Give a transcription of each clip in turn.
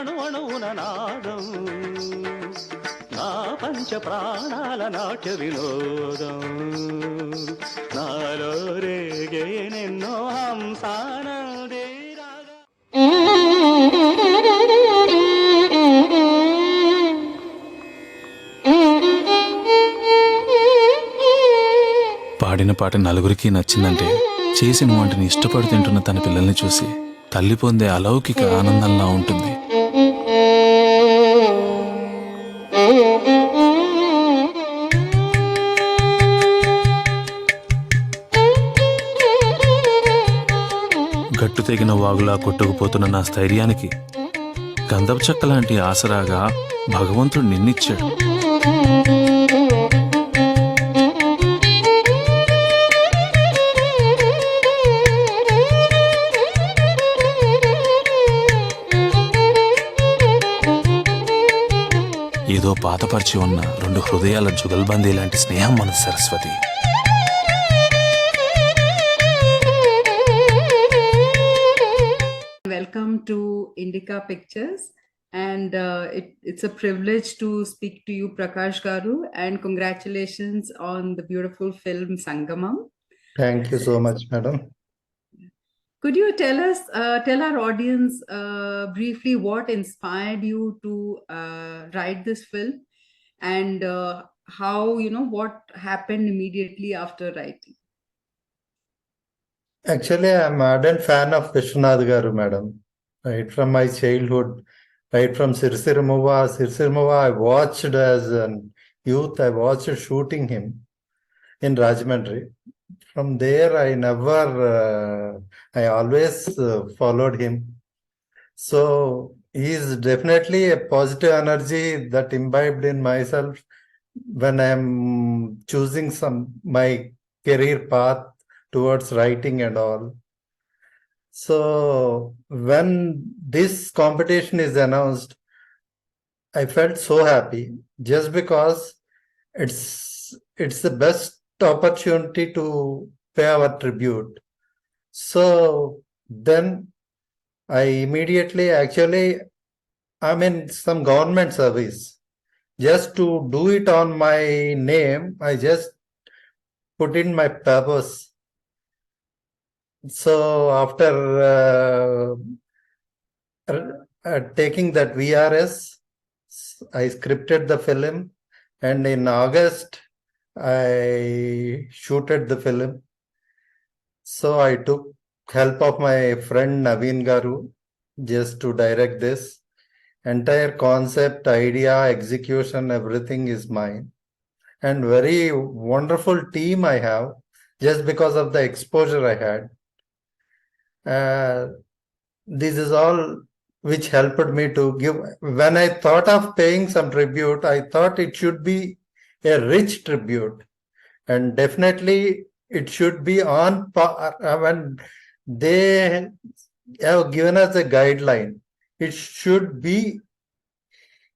అణువణువున నాదం నా పంచ ప్రాణాల నాట్య వినోదం నాలో రేగే నిన్నో హంసానదే రాగా. పాడిన పాట నలుగురికి నచ్చిందంటే చేసిన వంటని ఇష్టపడి తింటున్న తన పిల్లల్ని చూసి తల్లి పొందే అలౌకిక ఆనందంలా ఉంటుంది. గట్టు తెగిన వాగులా కొట్టుకుపోతున్న నా స్థైర్యానికి గంధపు చెక్క లాంటి ఆసరాగా భగవంతుడు నిన్నిచ్చాడు. ఏదో పాతపరిచి ఉన్న రెండు హృదయాల జుగల్బందీ లాంటి స్నేహం మన Saraswati. Welcome to Indica Pictures, and it's a privilege to speak to you, Prakash Garu, and congratulations on the beautiful film Sangamam. Thank you so much, madam. Could you tell our audience briefly what inspired you to write this film, and how, what happened immediately after writing? Actually, I'm an ardent fan of Viswanath Garu, madam. Right from my childhood, right from Sirsirmuva, I watched as a youth, I watched shooting him in Rajahmundry. From there, I always followed him. So he is definitely a positive energy that imbibed in myself when I'm choosing my career path towards writing and all. So when this competition is announced, I felt so happy just because it's the best opportunity to pay our tribute. So then I immediately, actually, I'm in some government service. Just to do it on my name, I just put in my papers. So after taking that VRS, I scripted the film, and in August, I shooted the film. So I took help of my friend Naveen Garu just to direct this. Entire concept, idea, execution, everything is mine. And very wonderful team I have just because of the exposure I had. This is all which helped me to give. When I thought of paying some tribute, I thought it should be a rich tribute, and definitely it should be on when they have given us a guideline. It should be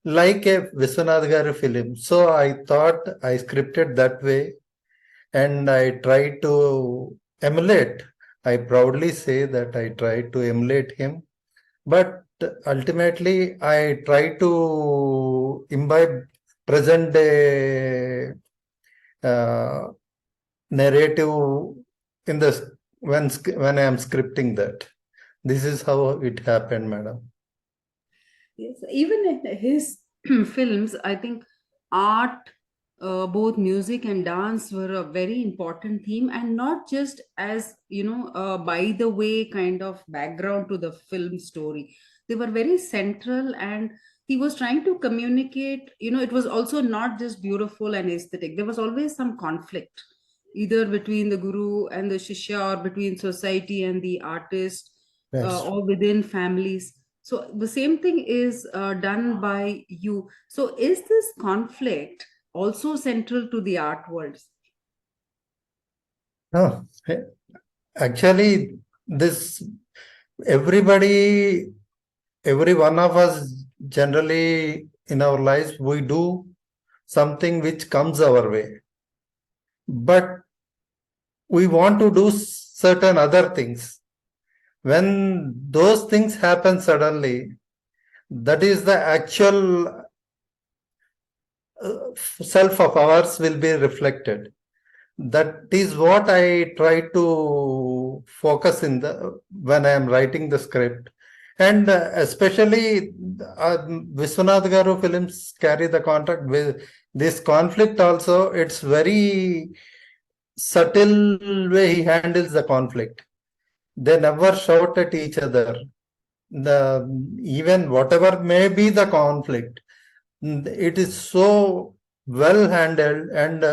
like a Viswanath Garu film. So I thought I scripted that way, and I tried to emulate. I proudly say that I tried to emulate him, but ultimately I tried to imbibe present day narrative in the when I am scripting that. This is how it happened, madam. Yes, even in his films, I think art, both music and dance, were a very important theme, and not just as by the way kind of background to the film story. They were very central, and he was trying to communicate. It was also not just beautiful and aesthetic. There was always some conflict, either between the guru and the shishya, or between society and the artist, or within families. So the same thing is done by you. So is this conflict also central to the art world? No, actually, this every one of us, generally in our lives, we do something which comes our way, but we want to do certain other things. When those things happen suddenly, that is the actual self of ours will be reflected. That is what I try to focus in the when I am writing the script. And especially Viswanath Garu films carry the contact with this conflict also. It's very subtle way he handles the conflict. They never shout at each other. Even whatever may be the conflict, it is so well handled, and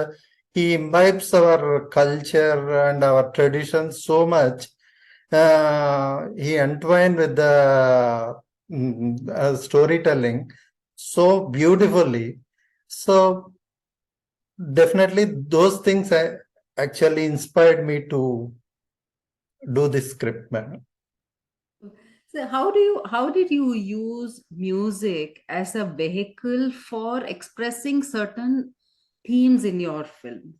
he imbibes our culture and our traditions so much. He entwined with the storytelling so beautifully. So definitely those things actually inspired me to do this script, man. So how did you use music as a vehicle for expressing certain themes in your film?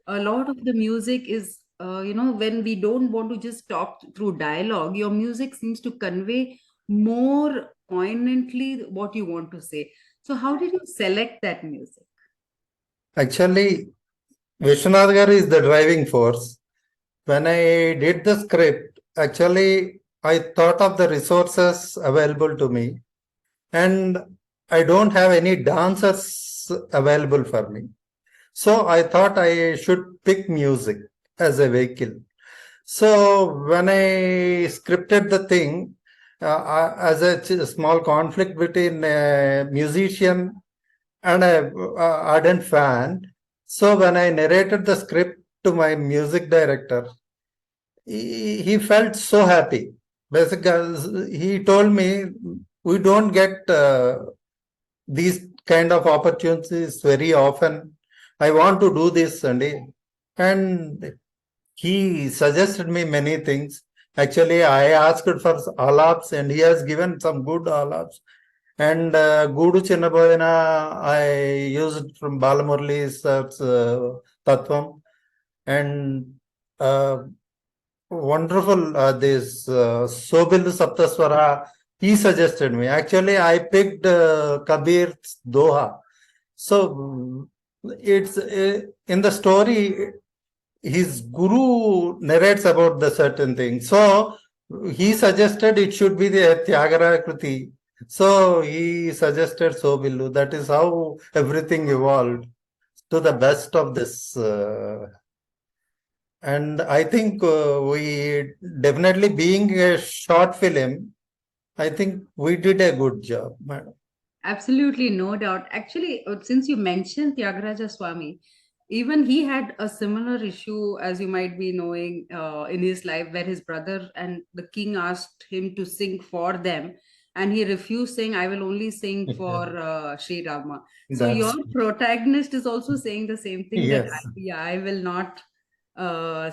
A lot of the music is, when we don't want to just talk through dialogue, your music seems to convey more poignantly what you want to say. So how did you select that music? Actually, Vishwanath Garu is the driving force. When I did the script, actually, I thought of the resources available to me, and I don't have any dancers available for me. So I thought I should pick music as a vehicle. So when I scripted the thing, as a small conflict between a musician and a ardent fan. So when I narrated the script to my music director, he felt so happy. Basically, he told me we don't get these kind of opportunities very often. I want to do this, and he suggested me many things. Actually, I asked for alaps, and he has given some good alaps. And Gudu Chinnaboyana, I used from Balamurali's Tattvam. And wonderful, this Sobilu Saptaswara, he suggested me. Actually, I picked Kabir's Doha. So it's in the story, his guru narrates about the certain thing. So he suggested it should be the Tyagara Kriti. So he suggested Sobilu. That is how everything evolved to the best of this. And I think we definitely, being a short film, I think we did a good job, madam. Absolutely, no doubt. Actually, since you mentioned Tyagaraja Swami, even he had a similar issue, as you might be knowing, in his life, where his brother and the king asked him to sing for them, and he refused, saying, "I will only sing for Sri Rama." So your That's protagonist is also saying the same thing, that yes. yeah, I will not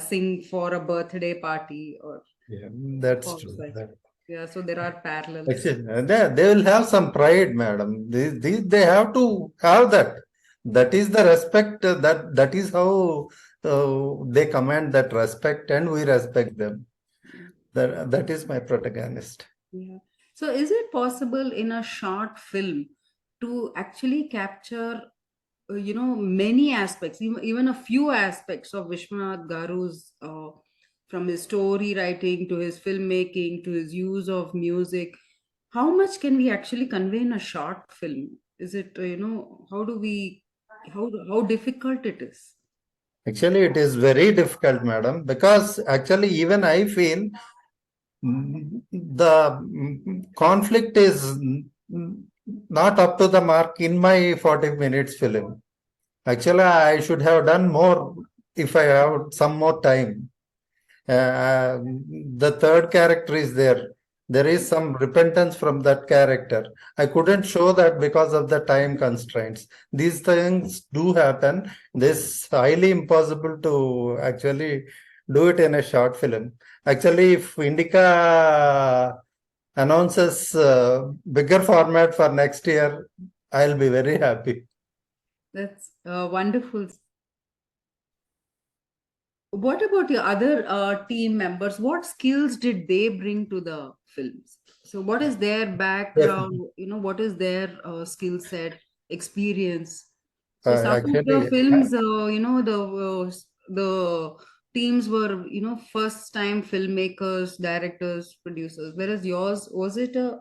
sing for a birthday party or Yeah, that's for true. such. Yeah, so there are parallels. Actually, they will have some pride, madam. They have to have that. That is the respect. That is how they command that respect, and we respect them. That is my protagonist. Yeah. So, is it possible in a short film to actually capture, many aspects, even a few aspects of Vishwanath Garu's, from his story writing to his filmmaking to his use of music? How much can we actually convey in a short film? Is it, how difficult it is? Actually, it is very difficult, madam, because actually, even I feel the conflict is not up to the mark in my 40 minutes film. Actually, I should have done more if I have some more time. The third character is there. There is some repentance from that character. I couldn't show that because of the time constraints. These things do happen. This highly impossible to actually do it in a short film. Actually, if Indica announces bigger format for next year, I'll be very happy. That's wonderful. What about your other team members? What skills did they bring to the films? So, what is their background? What is their skill set, experience? So, some of the Actually, films, the teams were, first time filmmakers, directors, producers. Whereas yours, was it a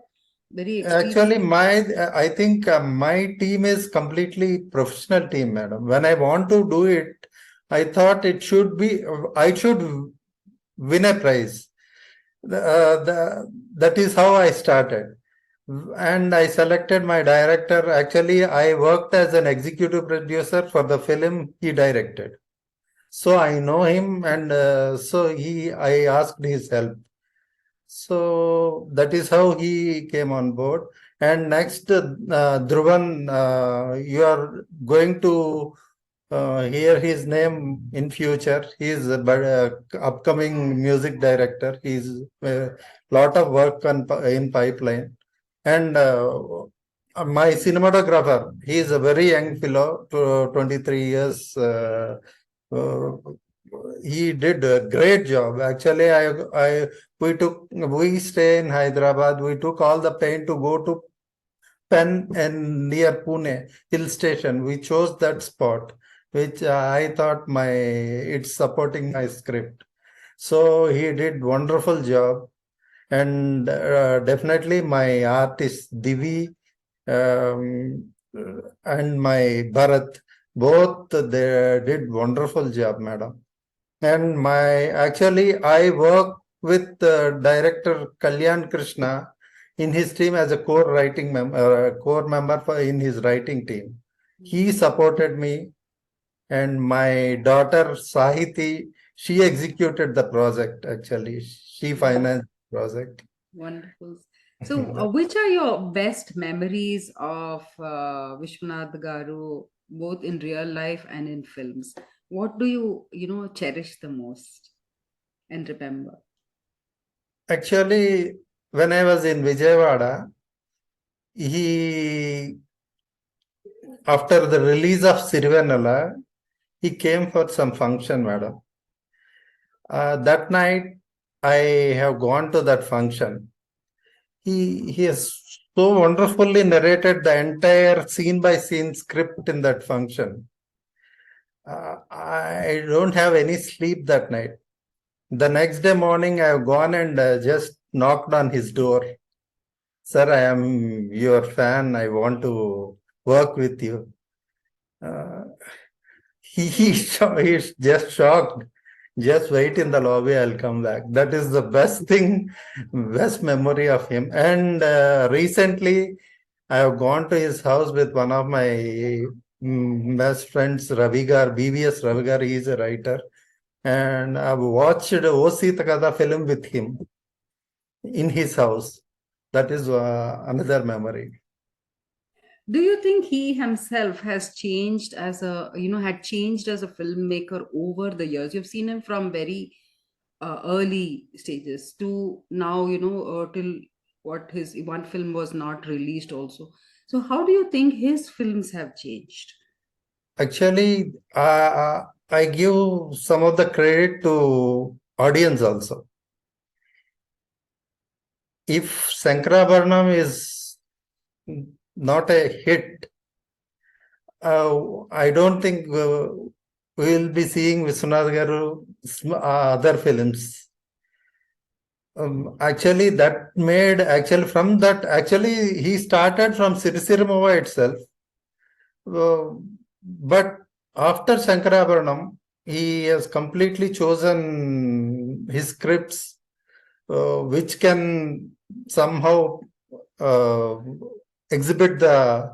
very actually, experienced? I think my team is completely professional team, madam. When I want to do it, I thought it should be, I should win a prize. That is how I started. And I selected my director. Actually, I worked as an executive producer for the film he directed. So I know him, and I asked his help. So that is how he came on board. And next, Dhruvan, you are going to hear his name in future. He is a upcoming music director. He's a lot of work in pipeline. And my cinematographer, he is a very young fellow, 23 years. Uh, he did a great job. Actually, we stay in Hyderabad. We took all the pain to go to Pen and near Pune hill station. We chose that spot, which I thought it's supporting my script. So he did wonderful job, and definitely my artist Divi and my Bharat, both they did wonderful job, madam. And I work with director Kalyan Krishna in his team as a core member in his writing team. He supported me, and my daughter Sahiti, she executed the project. Actually, she financed the project. Wonderful. So, which are your best memories of Vishwanath Garu, both in real life and in films? What do you cherish the most and remember? Actually, when I was in Vijayawada, he after the release of Sirvenala, he came for some function, madam. That night, I have gone to that function. He has so wonderfully narrated the entire scene by scene script in that function. I don't have any sleep that night. The next day morning, I have gone and just knocked on his door. Sir, I am your fan. I want to work with you. Uh, he's just shocked. Just wait in the lobby. I'll come back. That is the best thing, best memory of him. And recently, I have gone to his house with one of my best friends, Ravigar, BVS Ravigar. He is a writer. And I've watched O.C. Takada film with him in his house. That is another memory. Do you think he himself has changed had changed as a filmmaker over the years? You've seen him from very early stages to now, till what his one film was not released also. So, how do you think his films have changed? Actually, I give some of the credit to audience also. If Sankarabharanam is not a hit, I don't think we'll be seeing Viswanath Garu's other films. Actually, he started from Sirisirmova itself. But after Shankarabharanam, he has completely chosen his scripts, which can somehow uh, exhibit the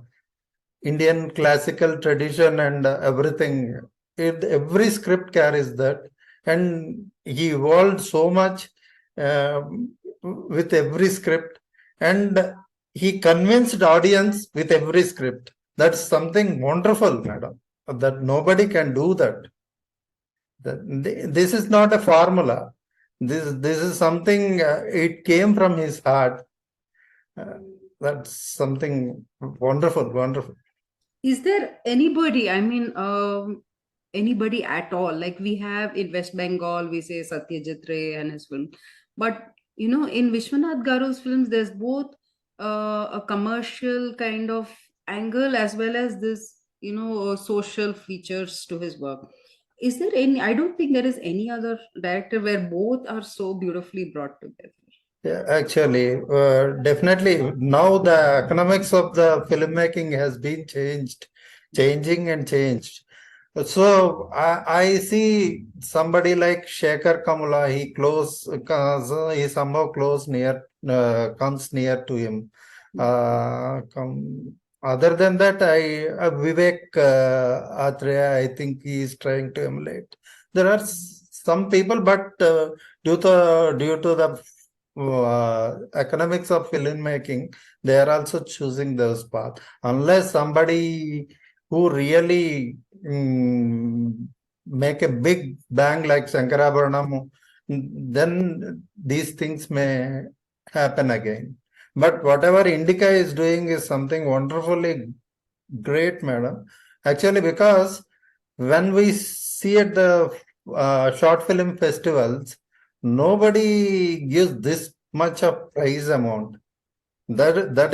Indian classical tradition and everything. Every script carries that, and he evolved so much with every script, and he convinced audience with every script. That's something wonderful, madam. That nobody can do that. This is not a formula. This is something. It came from his heart. Uh, that's something wonderful, wonderful. Is there anybody, I mean, anybody at all? Like we have in West Bengal, we say Satyajit Ray and his film. But In Vishwanath Garu's films, there's both a commercial kind of angle as well as this, social features to his work. Is there any? I don't think there is any other director where both are so beautifully brought together. Yeah, actually, definitely now the economics of the filmmaking has been changing and changed. So I see somebody like Shekhar Kamala, he somehow comes near to him. Other than that, Vivek Atreya, I think he is trying to emulate. There are some people, but due to the economics of filmmaking, they are also choosing those paths. Unless somebody who really make a big bang like Shankarabharanam, then these things may happen again. But whatever Indica is doing is something wonderfully great, madam. Actually, because when we see at the short film festivals, nobody gives this much of prize amount. That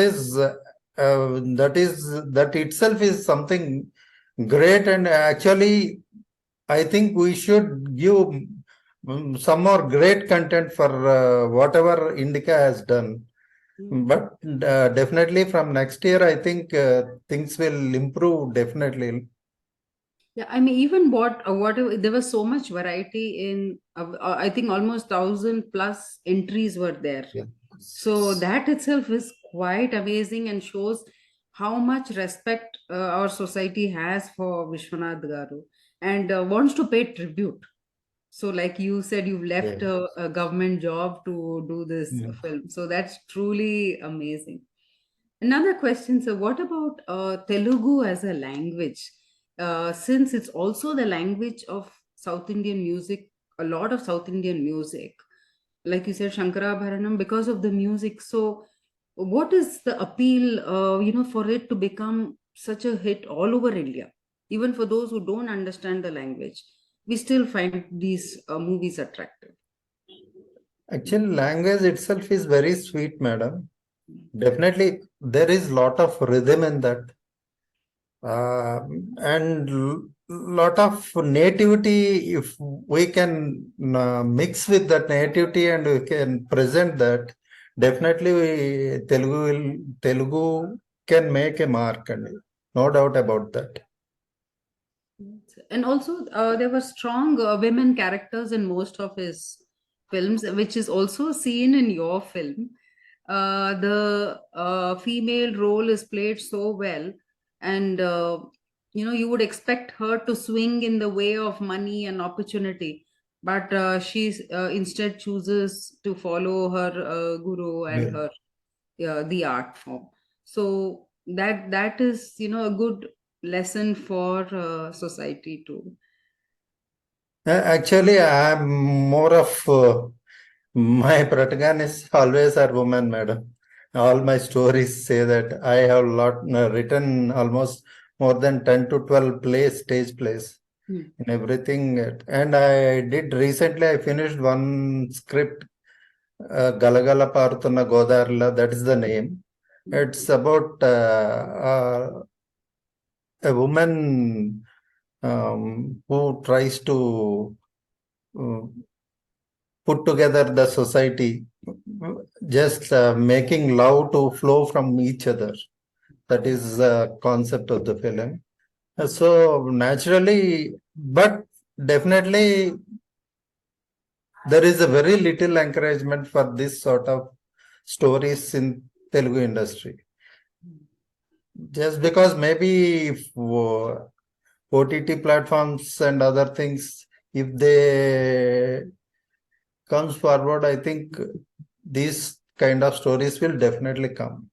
itself is something great, and actually I think we should give some more great content for whatever Indica has done. But definitely from next year, I think things will improve definitely. Yeah, I mean, even whatever, there was so much variety in, I think almost 1,000 plus entries were there. Yeah. So that itself is quite amazing and shows how much respect our society has for Vishwanath Garu and wants to pay tribute. So, like you said, you've left Yeah. a government job to do this Yeah. film. So that's truly amazing. Another question, so what about Telugu as a language? Since it's also the language of South Indian music, a lot of South Indian music, like you said, Shankarabharanam, because of the music. So, what is the appeal, for it to become such a hit all over India? Even for those who don't understand the language, we still find these movies attractive. Actually, language itself is very sweet, madam. Definitely, there is lot of rhythm in that, and lot of nativity. If we can mix with that nativity and we can present that, definitely Telugu can make a mark, and no doubt about that. And also, there were strong women characters in most of his films, which is also seen in your film. The female role is played so well, and you would expect her to swing in the way of money and opportunity, but she instead chooses to follow her guru and Yeah. her the art form. So that is a good lesson for society too. Actually, I'm more of my protagonists always are women, madam. All my stories say that I have written almost more than 10 to 12 stage plays in everything. And I did recently, I finished one script, Galagala Parutunna Godarla, that is the name. It's about a woman who tries to uh, put together the society, just making love to flow from each other. That is the concept of the film. So naturally, but definitely there is a very little encouragement for this sort of stories in Telugu industry. Just because maybe if OTT platforms and other things, if they comes forward, I think these kind of stories will definitely come.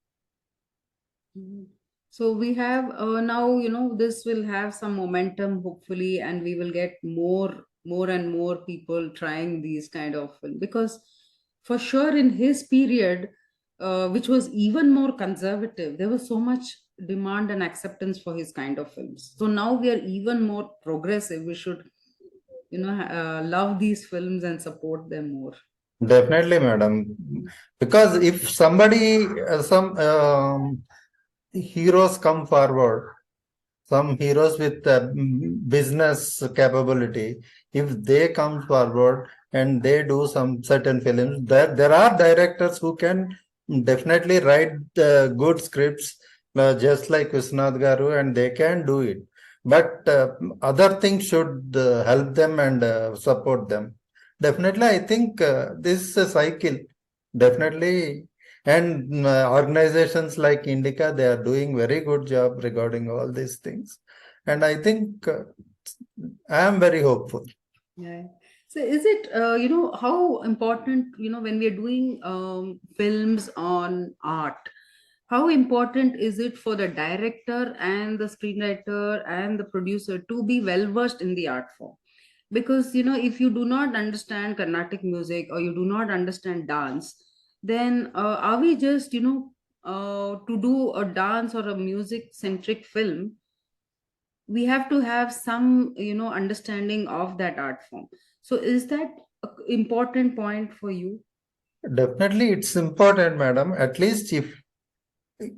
So we have now, this will have some momentum hopefully, and we will get more and more people trying these kind of film, because for sure in his period, which was even more conservative, there was so much demand and acceptance for his kind of films. So now we are even more progressive. We should love these films and support them more. Definitely, madam. Because if somebody, some heroes come forward, some heroes with business capability, if they come forward and they do some certain films, there are directors who can definitely write good scripts, just like Viswanath Garu, and they can do it. But other things should help them and support them. Definitely, I think this is a cycle. Definitely. And organizations like Indica, they are doing very good job regarding all these things. And I think I am very hopeful. Yeah. So is it, how important, when we are doing films on art, how important is it for the director and the screenwriter and the producer to be well versed in the art form? Because, if you do not understand Carnatic music or you do not understand dance, then are we just, to do a dance or a music centric film, we have to have some understanding of that art form. So is that a important point for you? Definitely, it's important, madam. At least if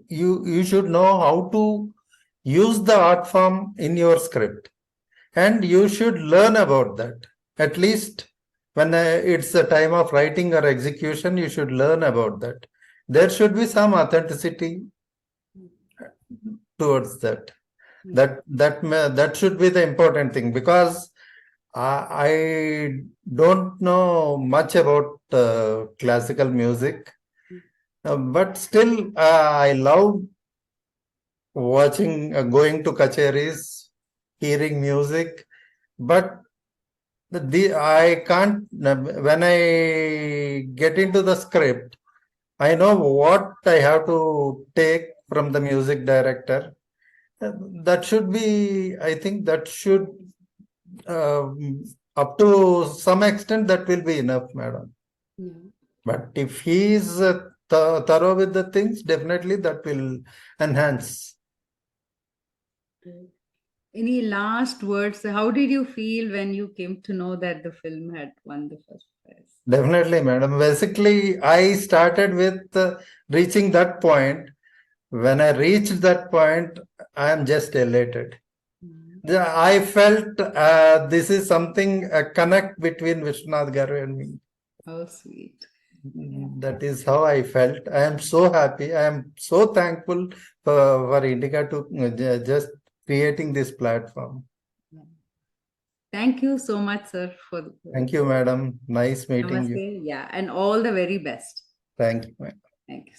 you should know how to use the art form in your script, and you should learn about that. At least when it's the time of writing or execution, you should learn about that. There should be some authenticity towards that. That should be the important thing, because I don't know much about classical music, but still I love watching, going to kacheris, hearing music. But I can't, when I get into the script, I know what I have to take from the music director. That should be, I think that should, up to some extent, that will be enough, madam. Yeah. But if he is thorough with the things, definitely that will enhance. Right. Any last words? How did you feel when you came to know that the film had won the first prize? Definitely, madam. Basically, I started with reaching that point. When I reached that point, I am just elated. Mm. I felt this is something, a connect between Vishwanath Garu and me. How sweet. Yeah. That is how I felt. I am so happy. I am so thankful for Indica to just creating this platform. Yeah. Thank you so much, sir, for the Thank you, madam. Nice meeting you. namaste. Yeah, and all the very best. Thank you, madam. Thank you.